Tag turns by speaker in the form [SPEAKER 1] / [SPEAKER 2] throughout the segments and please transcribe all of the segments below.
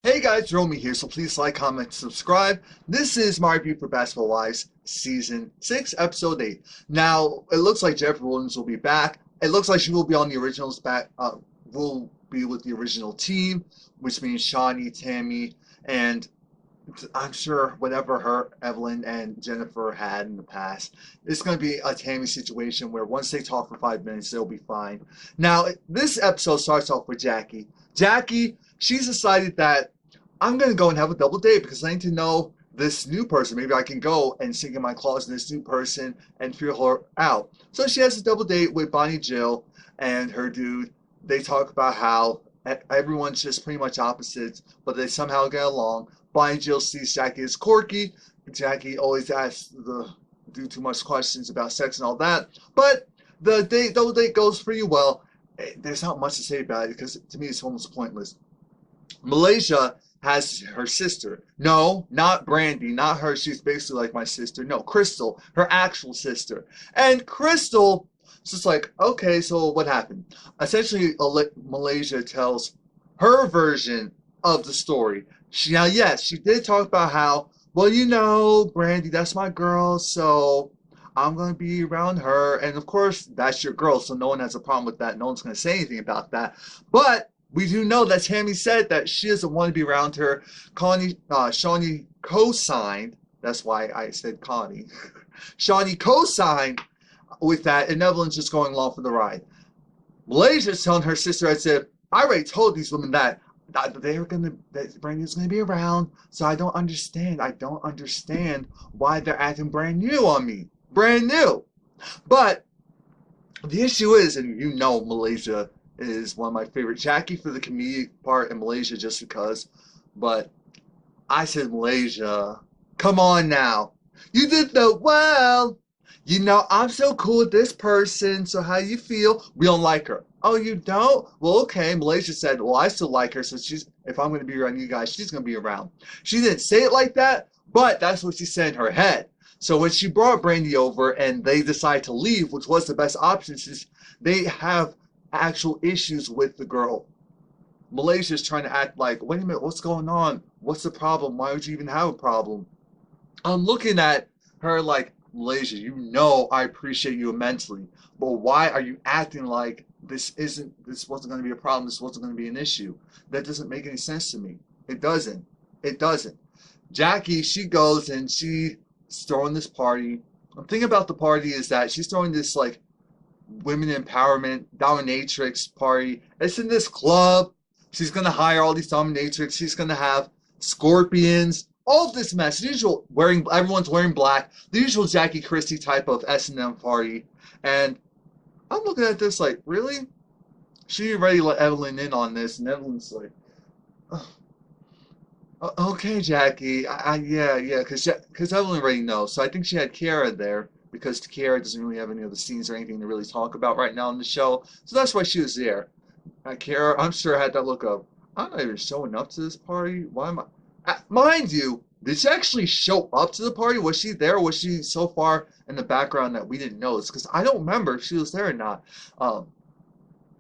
[SPEAKER 1] Hey guys, Romie here, so please like, comment, subscribe. This is my review for Basketball Wives Season 6, Episode 8. Now, it looks like Jennifer Williams will be back. It looks like she will be on the originals back, will be with the original team, which means Shawnee, Tammy, and I'm sure whatever her, Evelyn, and Jennifer had in the past, it's going to be a Tammy situation where once they talk for 5 minutes, they'll be fine. Now, this episode starts off with Jackie. Jackie, she's decided that I'm going to go and have a double date because I need to know this new person. Maybe I can go and sink in my claws in this new person and feel her out. So she has a double date with Bonnie Jill and her dude. They talk about how everyone's just pretty much opposites, but they somehow get along. Bonnie Jill sees Jackie as quirky. Jackie always asks the dude too much questions about sex and all that. But the double date goes pretty well. There's not much to say about it because to me it's almost pointless. Malaysia has her sister. No, not Brandy, not her. She's basically like my sister. No, Crystal, her actual sister. And Crystal is just like, okay, so what happened? Essentially, Malaysia tells her version of the story. Now, yes, she did talk about how, well, you know, Brandy, that's my girl, so I'm going to be around her. And of course, that's your girl, so no one has a problem with that. No one's going to say anything about that. But we do know that Tammy said that she doesn't want to be around her. Shawnee co-signed. That's why I said Connie. Shawnee co-signed with that, and Evelyn's just going along for the ride. Malaysia's telling her sister, I said, I already told these women that Brandy's gonna be around, so I don't understand. I don't understand why they're acting brand new on me. Brand new. But the issue is, and you know Malaysia is one of my favorite. Jackie for the comedic part and Malaysia just because. But I said, Malaysia, come on now. You did the well. You know, I'm so cool with this person, so how you feel? We don't like her. Oh, you don't? Well, okay. Malaysia said, well, I still like her, so if I'm going to be around you guys, she's going to be around. She didn't say it like that, but that's what she said in her head. So when she brought Brandy over and they decide to leave, which was the best option, is they have actual issues with the girl. Malaysia's trying to act like, wait a minute, what's going on? What's the problem? Why would you even have a problem? I'm looking at her like, Malaysia, you know I appreciate you immensely, but why are you acting like this wasn't going to be a problem, this wasn't going to be an issue? That doesn't make any sense to me. It doesn't. It doesn't. Jackie, she goes and she's throwing this party. The thing about the party is that she's throwing this like women empowerment dominatrix party. It's in this club. She's gonna hire all these dominatrix. She's gonna have scorpions. All of this mess. The usual everyone's wearing black. The usual Jackie Christie type of S&M party. And I'm looking at this like, really? She already let Evelyn in on this, and Evelyn's like, oh, okay, Jackie. Yeah, because Evelyn already knows. So I think she had Kiara there because Kiara doesn't really have any other scenes or anything to really talk about right now in the show. So that's why she was there. Kiara, I'm sure, had that look of, I'm not even showing up to this party. Why am I? Mind you, did she actually show up to the party? Was she there? Or was she so far in the background that we didn't notice? Because I don't remember if she was there or not.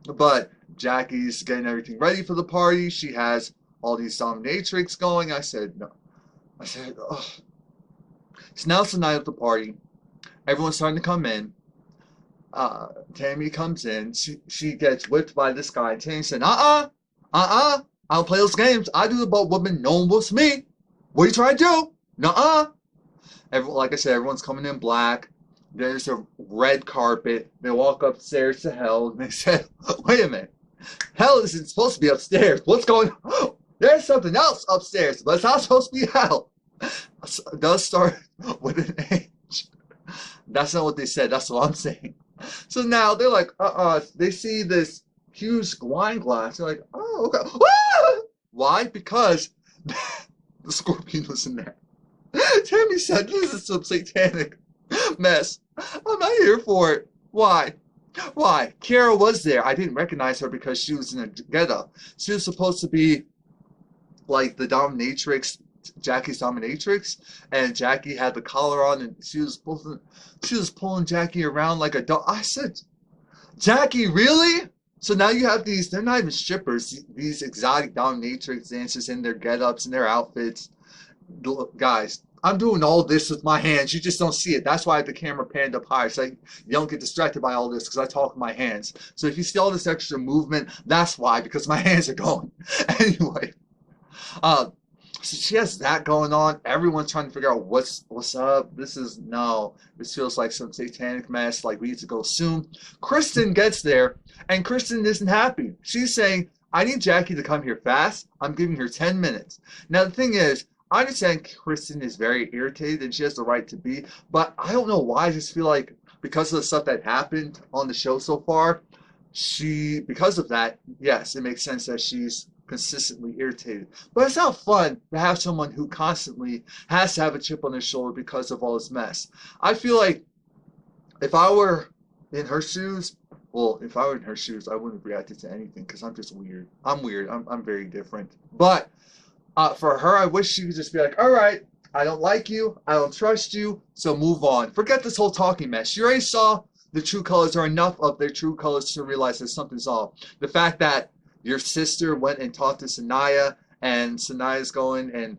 [SPEAKER 1] But Jackie's getting everything ready for the party. She has all these dominatrix going. I said, no. I said, oh. So now it's the night of the party. Everyone's starting to come in. Tammy comes in. She gets whipped by this guy. Tammy said, I don't play those games. I do the boat woman. No one wants me. What are you trying to do? Nuh-uh. Like I said, everyone's coming in black. There's a red carpet. They walk upstairs to hell. And they said, wait a minute. Hell isn't supposed to be upstairs. What's going on? There's something else upstairs, but it's not supposed to be hell. It does start with an H. That's not what they said. That's what I'm saying. So now they're like, they see this huge wine glass. They're like, oh, okay. Ah! Why? Because the scorpion was in there. Tammy said, this is some satanic mess. I'm not here for it. Why? Why? Kiara was there. I didn't recognize her because she was in a getup. She was supposed to be like the dominatrix, Jackie's dominatrix, and Jackie had the collar on, and she was pulling Jackie around like a dog. I said, Jackie, really? So now you have these, they're not even strippers, these exotic dominatrix dancers in their get-ups and their outfits. Look, guys, I'm doing all this with my hands. You just don't see it. That's why I have the camera panned up high, so you don't get distracted by all this, because I talk with my hands. So if you see all this extra movement, that's why, because my hands are going. Anyway, so she has that going on. Everyone's trying to figure out what's up. This feels like some satanic mess. Like, we need to go soon. Kristen gets there, and Kristen isn't happy. She's saying, I need Jackie to come here fast. I'm giving her 10 minutes. Now, the thing is, I understand Kristen is very irritated, and she has the right to be, but I don't know why. I just feel like because of the stuff that happened on the show so far, because of that, yes, it makes sense that she's consistently irritated. But it's not fun to have someone who constantly has to have a chip on their shoulder because of all this mess. I feel like if I were in her shoes, well, if I were in her shoes, I wouldn't have reacted to anything, because I'm just weird. I'm weird. I'm very different. But for her, I wish she could just be like, all right, I don't like you, I don't trust you, so move on. Forget this whole talking mess. You already saw the true colors, or enough of their true colors to realize that something's off. The fact that your sister went and talked to Saniy'yah, and Saniyah's going and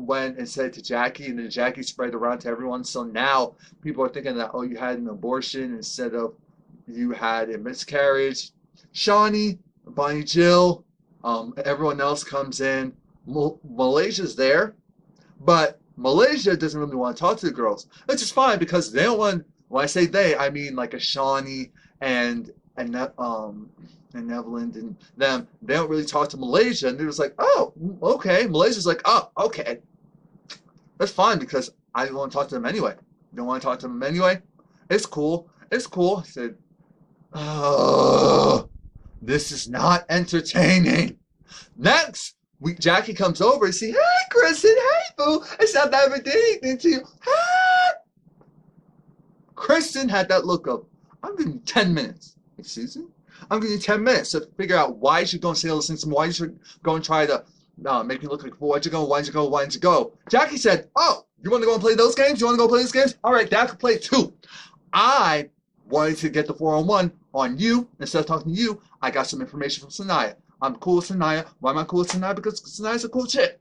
[SPEAKER 1] went and said to Jackie, and then Jackie spread around to everyone. So now people are thinking that, oh, you had an abortion instead of you had a miscarriage. Shawnee, Bonnie Jill, everyone else comes in. Malaysia's there, but Malaysia doesn't really want to talk to the girls, which is fine, because they don't want. When I say they, I mean like a Shawnee and Evelyn and them. They don't really talk to Malaysia, and they're just like, oh, okay. Malaysia's like, oh, okay, that's fine, because I don't want to talk to them anyway. Don't want to talk to them anyway. It's cool. It's cool. I said, oh, this is not entertaining. Next, Jackie comes over and see, hey, Kristen, hey, boo. It's not that I ever did anything to you. Hey. Kristen had that look of, I'm giving you 10 minutes. Excuse me? I'm giving you 10 minutes to figure out why you should go and say all those things to me. Why you should go and try to make me look like a fool. Why'd you go? Why'd you go? Why'd you go? Jackie said, oh, you want to go and play those games? You want to go play those games? All right, Dad can play too. I wanted to get the 4-on-1 on you. Instead of talking to you, I got some information from Saniy'yah. I'm cool with Saniy'yah. Why am I cool with Saniy'yah? Because Saniy'yah's a cool chick.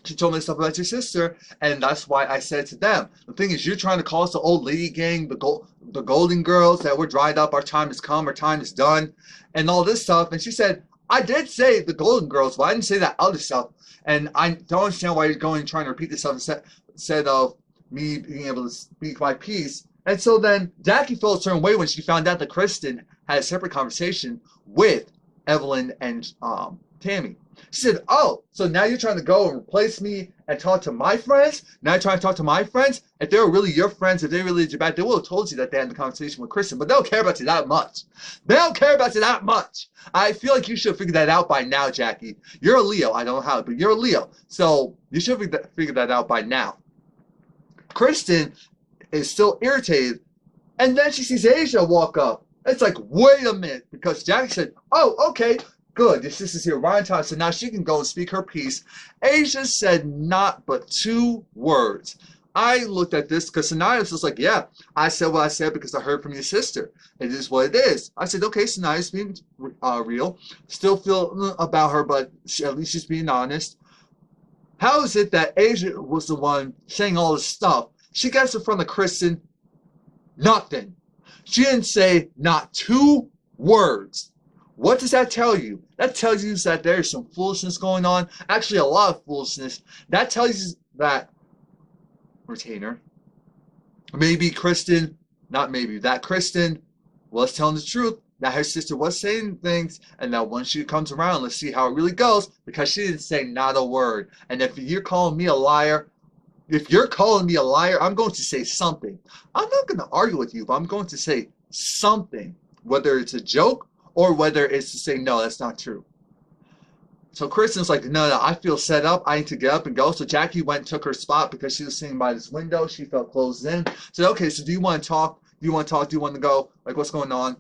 [SPEAKER 1] She told me stuff about your sister, and that's why I said to them, the thing is, you're trying to call us the old lady gang, the Golden Girls, that we're dried up, our time has come, our time is done, and all this stuff. And she said, I did say the Golden Girls, but I didn't say that other stuff. And I don't understand why you're going and trying to repeat this stuff instead of me being able to speak my piece. And so then Jackie felt a certain way when she found out that Kristen had a separate conversation with Evelyn and Tammy. She said, oh, so now you're trying to go and replace me and talk to my friends? Now you're trying to talk to my friends? If they were really your friends, if they really did your back, they would have told you that they had the conversation with Kristen, but they don't care about you that much. They don't care about you that much. I feel like you should figure that out by now, Jackie. You're a Leo. I don't know how, but you're a Leo. So you should figure that out by now. Kristen is still irritated, and then she sees Asia walk up. It's like, wait a minute, because Jackie said, oh, okay, good, your sister's here right on time, so now she can go and speak her piece. Asia said not but 2 words. I looked at this because Saniy'yah was just like, yeah, I said what I said because I heard from your sister. It is what it is. I said, okay, Saniy'yah's being real. Still feel about her, but at least she's being honest. How is it that Asia was the one saying all this stuff? She gets in front of Kristen, nothing. She didn't say not 2 words. What does that tell you? That tells you that there's some foolishness going on. Actually, a lot of foolishness. That tells you that retainer, maybe Kristen, not maybe, that Kristen was telling the truth, that her sister was saying things, and that once she comes around, let's see how it really goes, because she didn't say not a word. And if you're calling me a liar, I'm going to say something. I'm not going to argue with you, but I'm going to say something, whether it's a joke or whether it's to say, no, that's not true. So Kristen's like, no, I feel set up. I need to get up and go. So Jackie went and took her spot because she was sitting by this window. She felt closed in. Said, okay, so do you want to talk? Do you want to talk? Do you want to go? Like, what's going on?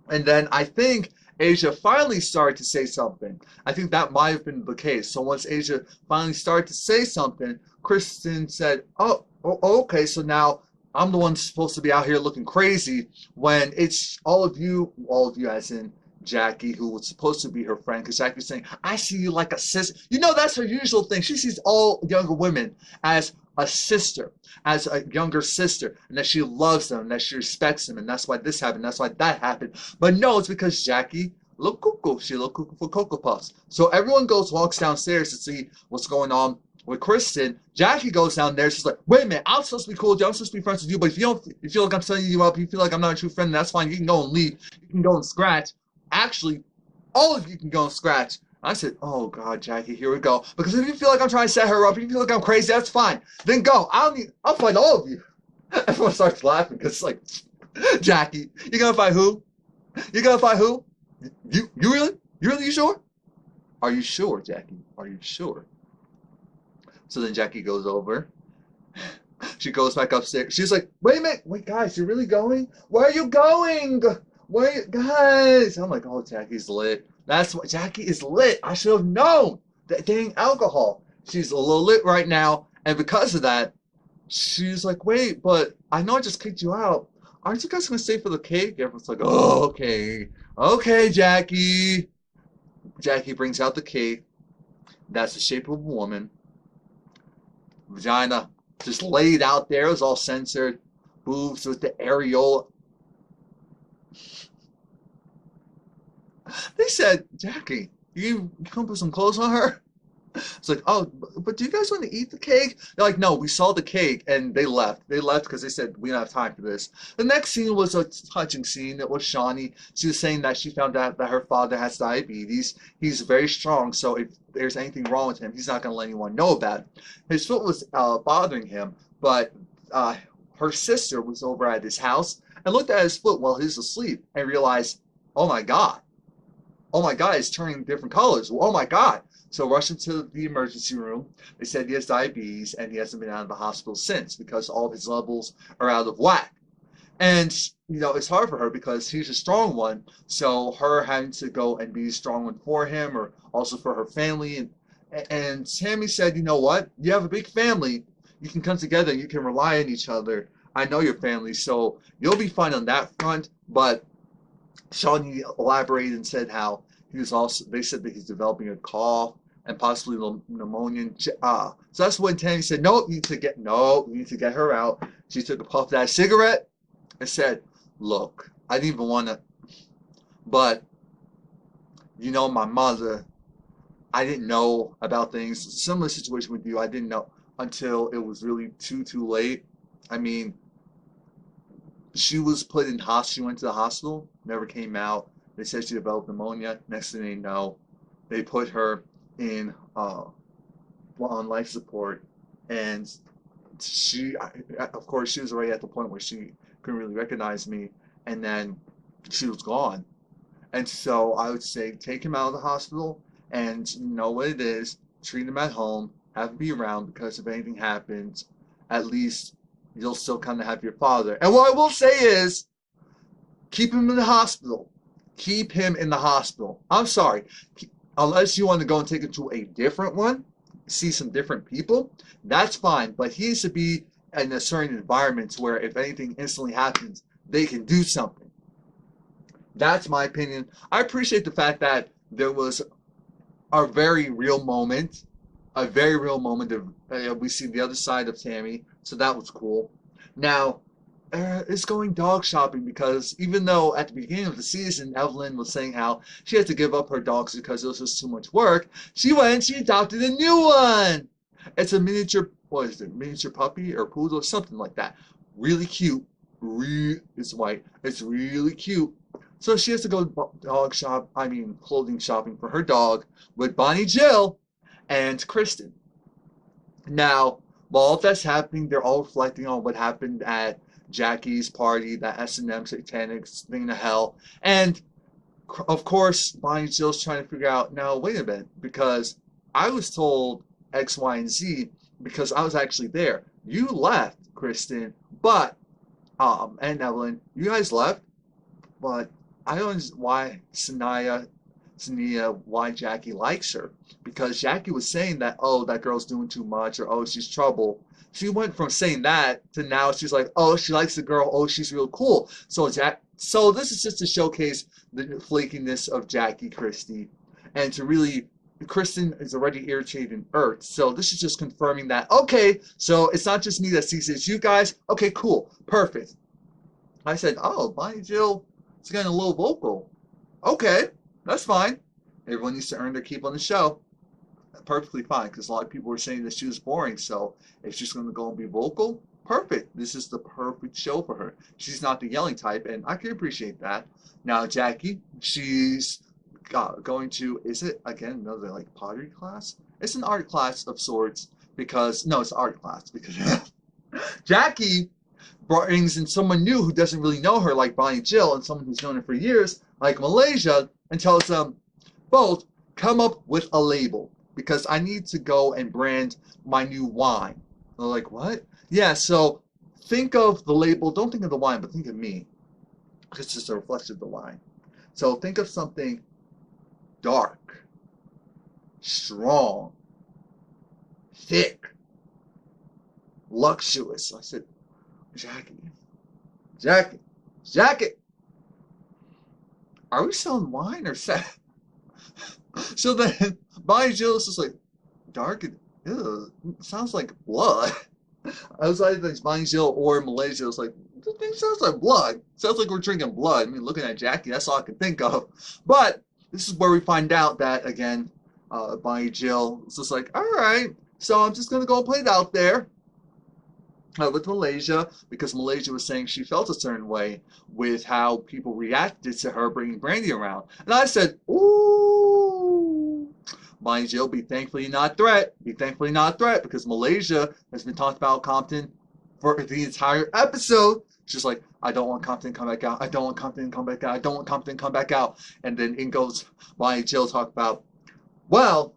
[SPEAKER 1] And then I think Asia finally started to say something. I think that might have been the case. So once Asia finally started to say something, Kristen said, oh, okay, so now I'm the one supposed to be out here looking crazy when it's all of you as in Jackie, who was supposed to be her friend, because Jackie's saying, I see you like a sister. You know, that's her usual thing. She sees all younger women as a sister, as a younger sister, and that she loves them, and that she respects them, and that's why this happened, that's why that happened. But no, it's because Jackie look cuckoo. She look cuckoo for Cocoa Puffs. So everyone walks downstairs to see what's going on with Kristen. Jackie goes down there. She's like, wait a minute, I'm supposed to be cool with you. I'm supposed to be friends with you. But if you feel like I'm setting you up, you feel like I'm not a true friend, that's fine. You can go and leave. You can go and scratch. Actually, all of you can go and scratch. I said, oh God, Jackie, here we go. Because if you feel like I'm trying to set her up, if you feel like I'm crazy, that's fine. Then go. I'll fight all of you. Everyone starts laughing because it's like, Jackie, you gonna fight who? You gonna fight who? You really? You sure? Are you sure, Jackie? Are you sure? So then Jackie goes over. She goes back upstairs. She's like, wait a minute. Wait, guys, you're really going? Where are you going? Where, guys? I'm like, oh, Jackie's lit. That's what Jackie is lit. I should have known. That dang alcohol. She's a little lit right now. And because of that, she's like, wait, but I know I just kicked you out. Aren't you guys going to stay for the cake? Everyone's like, oh, okay. Okay, Jackie. Jackie brings out the cake. That's the shape of a woman. Vagina just laid out there. It was all censored. Boobs with the areola. They said, Jackie, you come put some clothes on her? It's like, oh, but do you guys want to eat the cake? They're like, no, we saw the cake, and they left. They left because they said, we don't have time for this. The next scene was a touching scene. It was Shawnee. She was saying that she found out that her father has diabetes. He's very strong, so if there's anything wrong with him, he's not going to let anyone know about it. His foot was bothering him, but her sister was over at his house and looked at his foot while he was asleep and realized, oh my God, it's turning different colors. Oh my God. So rushed into the emergency room. They said he has diabetes and he hasn't been out of the hospital since because all of his levels are out of whack. And, you know, it's hard for her because he's a strong one. So her having to go and be a strong one for him or also for her family. And Tammy said, you know what? You have a big family. You can come together. You can rely on each other. I know your family. So you'll be fine on that front. But Shawnee elaborated and said how he was also, they said that he's developing a cough and possibly pneumonia. So that's when Tammy said, no, you need to get her out. She took a puff of that cigarette and said, look, I didn't even want to, but, you know, my mother, I didn't know about things. Similar situation with you, I didn't know until it was really too late. I mean, she was put in hospital. She went to the hospital, never came out. They said she developed pneumonia. Next thing they know, they put her in on life support, and she, of course, she was already at the point where she couldn't really recognize me, and then she was gone. And so I would say take him out of the hospital and know what it is, treat him at home, have him be around, because if anything happens, at least you'll still kind of have your father. And what I will say is, keep him in the hospital. Keep him in the hospital. I'm sorry. Unless you want to go and take him to a different one, see some different people, that's fine. But he needs to be in a certain environment where if anything instantly happens, they can do something. That's my opinion. I appreciate the fact that there was a very real moment. A very real moment of we see the other side of Tammy. So that was cool. Now, is going dog shopping, because even though at the beginning of the season Evelyn was saying how she had to give up her dogs because it was just too much work, she went and she adopted a new one. It's a miniature, what is it, miniature puppy or poodle or something like that. Really cute. It's white. It's really cute. So she has to go clothing shopping for her dog with Bonnie Jill and Kristen. Now, while all that's happening, they're all reflecting on what happened at Jackie's party, that S&M satanic thing to hell. And, of course, Bonnie Jill's trying to figure out, now, wait a minute, because I was told X, Y, and Z because I was actually there. You left, Kristen, but, and Evelyn, you guys left, but I don't understand why Saniy'yah, why Jackie likes her. Because Jackie was saying that, oh, that girl's doing too much, or oh, she's trouble. she went from saying that to now she's like, oh, she likes the girl. Oh, she's real cool. So so this is just to showcase the flakiness of Jackie Christie, and to really, Kristen is already irritated and irked. So this is just confirming that, okay, so it's not just me that sees it, it's you guys. Okay, cool, perfect. I said, oh, Bonnie Jill is getting a little vocal. Okay, that's fine. Everyone needs to earn their keep on the show. Perfectly fine, because a lot of people were saying that she was boring. So if she's going to go and be vocal, perfect. This is the perfect show for her. She's not the yelling type, and I can appreciate that. Now, Jackie, she's going to, is it, again, another, like, pottery class? It's an art class of sorts, because, no, it's an art class, because Jackie brings in someone new who doesn't really know her, like Bonnie Jill, and someone who's known her for years, like Malaysia, and tells them both, come up with a label, because I need to go and brand my new wine. They're like, what? Yeah, so think of the label. Don't think of the wine, but think of me. It's just a reflection of the wine. So think of something dark, strong, thick, luxurious. I said, Jackie, are we selling wine or sex? So then Bonnie Jill is just like, dark and ew, sounds like blood. I was either Bonnie Jill or Malaysia. I was like, this thing sounds like blood. Sounds like we're drinking blood. I mean, looking at Jackie, that's all I can think of. But this is where we find out that, again, Bonnie Jill is just like, all right, so I'm just going to go play it out there with Malaysia, because Malaysia was saying she felt a certain way with how people reacted to her bringing Brandy around. And I said, ooh, Bonnie Jill, be thankfully not threat. Be thankfully not threat, because Malaysia has been talking about Compton for the entire episode. She's like, I don't want Compton to come back out. I don't want Compton to come back out. I don't want Compton to come back out. And then in goes Bonnie Jill talk about, well,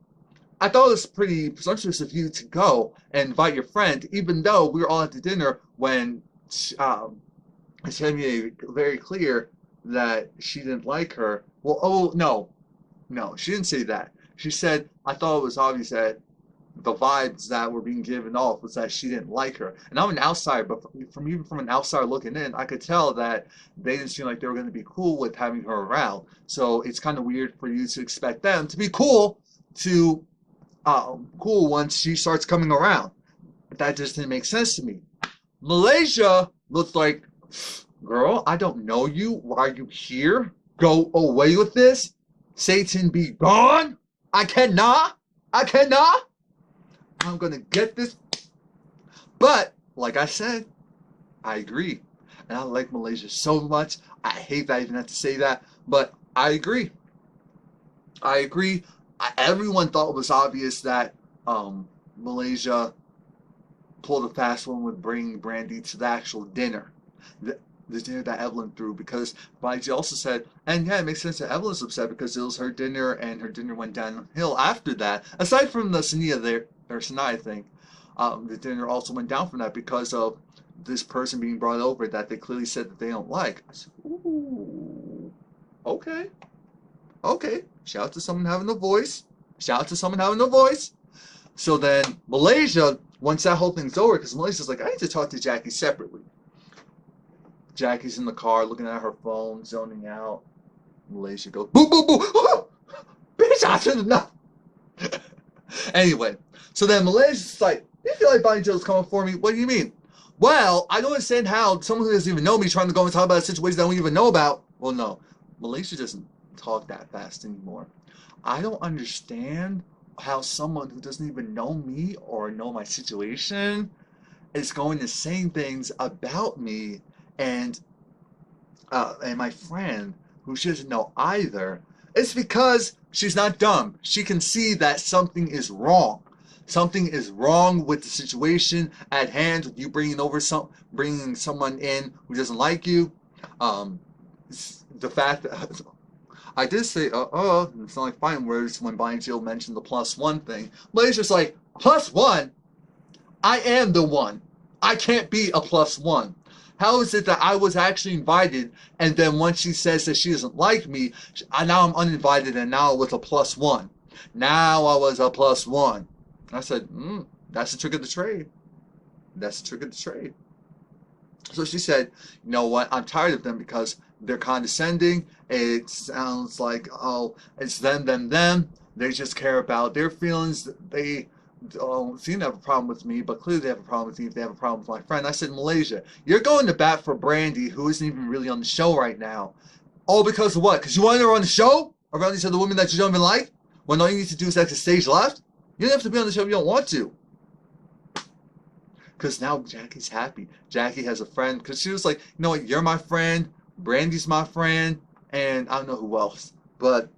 [SPEAKER 1] I thought it was pretty presumptuous of you to go and invite your friend, even though we were all at the dinner when she made it very clear that she didn't like her. Well, oh, no, she didn't say that. She said, I thought it was obvious that the vibes that were being given off was that she didn't like her. And I'm an outsider, but even from an outsider looking in, I could tell that they didn't seem like they were going to be cool with having her around. So it's kind of weird for you to expect them to be cool once she starts coming around. That just didn't make sense to me. Malaysia looked like, girl, I don't know you. Why are you here? Go away with this. Satan be gone. I cannot. I'm gonna get this. But like I said, I agree. And I like Malaysia so much. I hate that I even have to say that, but I agree. Everyone thought it was obvious that Malaysia pulled a fast one with bringing Brandy to the actual dinner. The dinner that Evelyn threw, because Bonnie also said, and yeah, it makes sense that Evelyn's upset because it was her dinner and her dinner went downhill after that. Aside from the Saniy'yah thing, the dinner also went down from that because of this person being brought over that they clearly said that they don't like. I said, ooh, okay. Shout out to someone having a voice. So then Malaysia, once that whole thing's over, because Malaysia's like, I need to talk to Jackie separately. Jackie's in the car looking at her phone, zoning out. Malaysia goes, boo, boo, boo. Oh, bitch, I should have known. Anyway, so then Malaysia's like, you feel like Bonnie Jill's coming for me? What do you mean? Well, I don't understand how someone who doesn't even know me trying to go and talk about a situation I don't even know about. Well, no, Malaysia doesn't talk that fast anymore. I don't understand how someone who doesn't even know me or know my situation is going to say things about me and my friend who she doesn't know either. It's because she's not dumb. She can see that something is wrong. Something is wrong with the situation at hand with you bringing someone in who doesn't like you. The fact that I did say, it's not like fine words when Bonnie Jill mentioned the +1 thing. But it's just like, +1? I am the one. I can't be a +1. How is it that I was actually invited, and then once she says that she doesn't like me, now I'm uninvited, and now with a +1. Now I was a +1. I said, that's the trick of the trade. That's the trick of the trade. So she said, you know what, I'm tired of them because they're condescending. It sounds like, oh, it's them. They just care about their feelings. They don't seem to have a problem with me, but clearly they have a problem with me if they have a problem with my friend. I said, Malaysia, you're going to bat for Brandy, who isn't even really on the show right now. All because of what? Because you wanted her on the show? Around these other women that you don't even like? When all you need to do is exit stage left? You don't have to be on the show if you don't want to. Because now Jackie's happy. Jackie has a friend. Because she was like, you know what, you're my friend. Brandy's my friend. And I don't know who else. But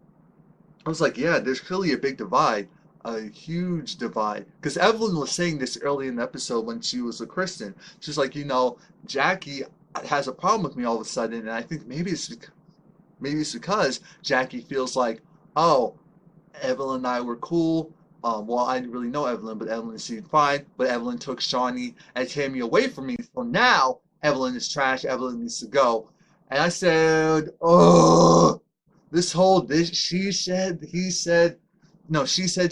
[SPEAKER 1] I was like, yeah, there's clearly a big divide. A huge divide. Because Evelyn was saying this early in the episode when she was a Christian. She's like, you know, Jackie has a problem with me all of a sudden. And I think maybe it's because Jackie feels like, oh, Evelyn and I were cool. Well, I didn't really know Evelyn, but Evelyn seemed fine. But Evelyn took Shawnee and Tammy away from me. So now Evelyn is trash. Evelyn needs to go. And I said, oh, she said, he said, no, she said,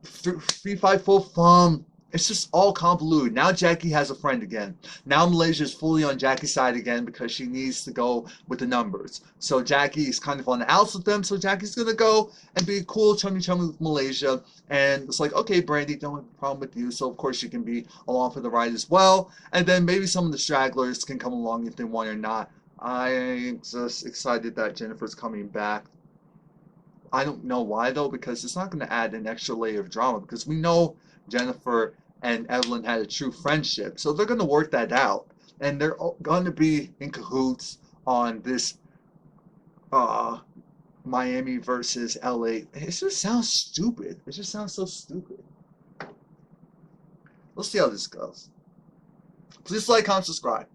[SPEAKER 1] 3-5 full thumb. It's just all convoluted. Now Jackie has a friend again. Now Malaysia is fully on Jackie's side again because she needs to go with the numbers. So Jackie is kind of on the outs with them. So Jackie's going to go and be cool, chummy with Malaysia. And it's like, okay, Brandy, don't have a problem with you. So of course she can be along for the ride as well. And then maybe some of the stragglers can come along if they want or not. I'm just excited that Jennifer's coming back. I don't know why though, because it's not going to add an extra layer of drama because we know Jennifer and Evelyn had a true friendship. So they're going to work that out. And they're going to be in cahoots on this Miami versus LA. It just sounds stupid. It just sounds so stupid. Let's see how this goes. Please like, comment, subscribe.